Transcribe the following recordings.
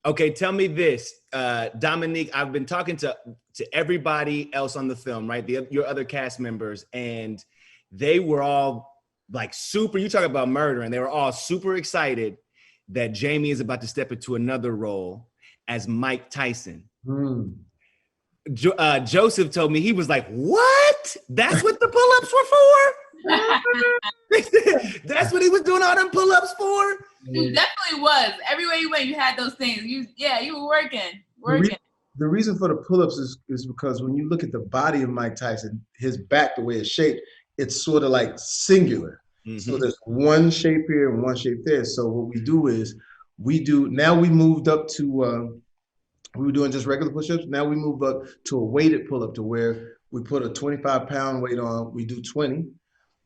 Okay, tell me this, Dominique. I've been talking to everybody else on the film, right? Your other cast members, and they were all like super. You talk about murder, and they were all super excited that Jamie is about to step into another role as Mike Tyson. Hmm. Joseph told me, he was like, "What? That's what the pull-ups were for? That's what he was doing all them pull-ups for?" You definitely was. Everywhere you went, you had those things. You were working. The reason for the pull-ups is because when you look at the body of Mike Tyson, his back, the way it's shaped, it's sort of like singular. So there's one shape here and one shape there. So what we do is now we moved up to we were doing just regular push-ups. Now we moved up to a weighted pull-up to where we put a 25-pound weight on, we do 20.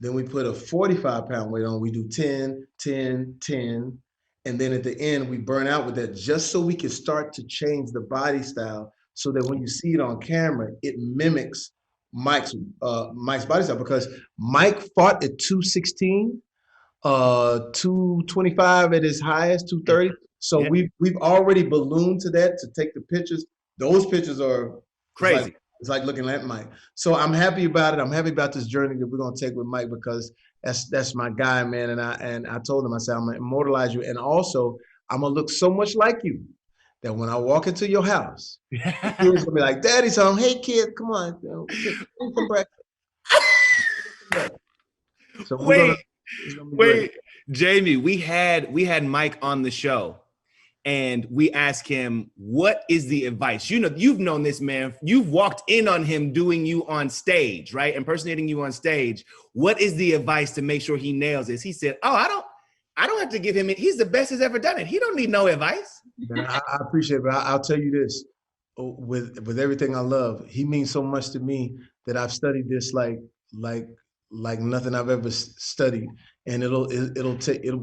Then we put a 45-pound weight on, we do 10, 10, 10. And then at the end, we burn out with that just so we can start to change the body style so that when you see it on camera, it mimics Mike's body style, because Mike fought at 216, 225 at his highest, 230. So we've already ballooned to that to take the pictures. Those pictures are crazy. It's like looking at Mike. So I'm happy about it. I'm happy about this journey that we're gonna take with Mike, because that's my guy, man. And I told him, I said, I'm gonna immortalize you, and also I'm gonna look so much like you that when I walk into your house, kids gonna be like, "Daddy's home. Hey, kid, come on, get some breakfast." So wait, Jamie, we had Mike on the show, and we asked him, what is the advice? You know, you've known this man, you've walked in on him doing you on stage, right? Impersonating you on stage. What is the advice to make sure he nails this? He said, "Oh, I don't have to give him it. He's the best who's ever done it. He don't need no advice." Man, I appreciate it, but I'll tell you this, with everything I love, he means so much to me that I've studied this like nothing I've ever studied, and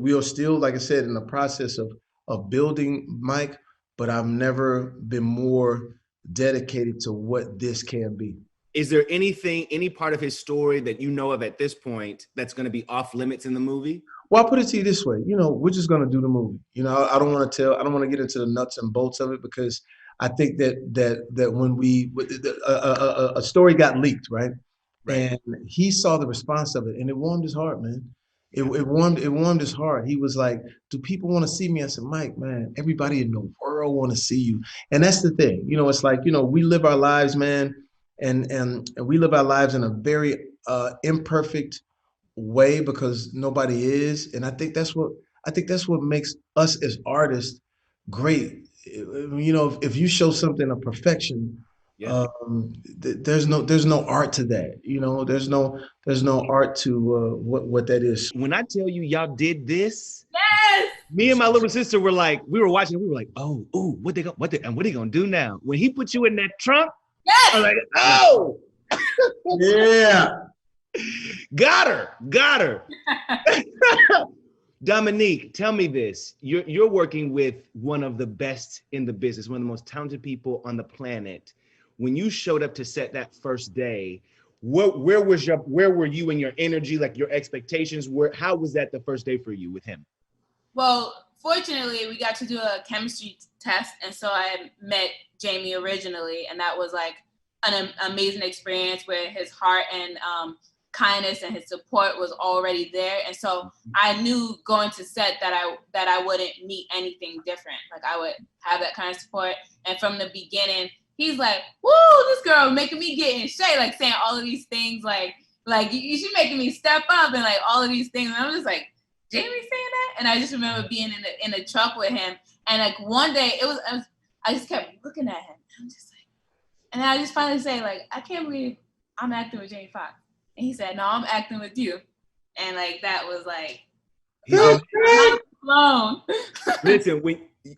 we are still, like I said, in the process of building Mike, but I've never been more dedicated to what this can be. Is there any part of his story that you know of at this point that's going to be off limits in the movie? Well, I'll put it to you this way, we're just going to do the movie. I don't want to get into the nuts and bolts of it, because I think that when a story got leaked, right? And he saw the response of it, and it warmed his heart, man. It warmed his heart. He was like, "Do people want to see me?" I said, "Mike, man, everybody in the world want to see you." And that's the thing. It's like, we live our lives, man, and we live our lives in a very imperfect way, because nobody is. And I think that's what makes us as artists great. If you show something of perfection, there's no art to that. There's no art to what that is. When I tell you y'all did this, yes, me and my little sister were like, we were watching, we were like, "Oh, ooh, what are they gonna do now?" When he put you in that trunk, yes, I was like, "Oh, yeah, got her." Dominique, tell me this. You're working with one of the best in the business, one of the most talented people on the planet. When you showed up to set that first day, where were you in your energy, like your expectations? How was that the first day for you with him? Well, fortunately, we got to do a chemistry test, and so I met Jamie originally, and that was like an amazing experience where his heart and kindness and his support was already there. And so I knew going to set that I wouldn't meet anything different. Like, I would have that kind of support. And from the beginning, he's like, "Woo, this girl making me get in shape," like saying all of these things, like she's making me step up and like all of these things. And I'm just like, Jamie saying that? And I just remember being in the truck with him. And like one day I just kept looking at him. I'm just like, and then I just finally say, like, "I can't believe I'm acting with Jamie Foxx." And he said, "No, I'm acting with you." And like, that was like, I'm alone. Listen,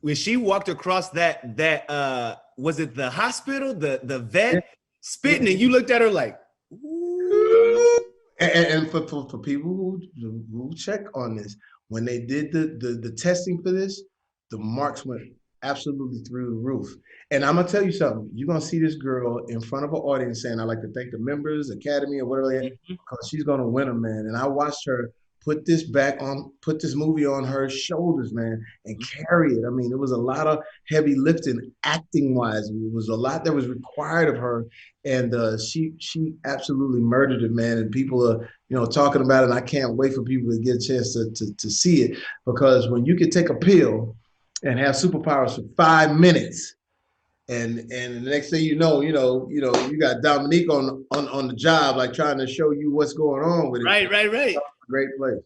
when she walked across that was it the hospital, the vet spitting, and you looked at her like, ooh. And for people who check on this, when they did the testing for this, the marks went absolutely through the roof. And I'm gonna tell you something. You're gonna see this girl in front of an audience saying, "I'd like to thank the members, Academy, or whatever, because she's gonna win them, man." And I watched her put this movie on her shoulders, man, and carry it. I mean, it was a lot of heavy lifting, acting wise. It was a lot that was required of her, and she absolutely murdered it, man. And people are talking about it. And I can't wait for people to get a chance to see it, because when you can take a pill and have superpowers for 5 minutes. And the next thing you know, you got Dominique on the job, like trying to show you what's going on with it. Right. Great place.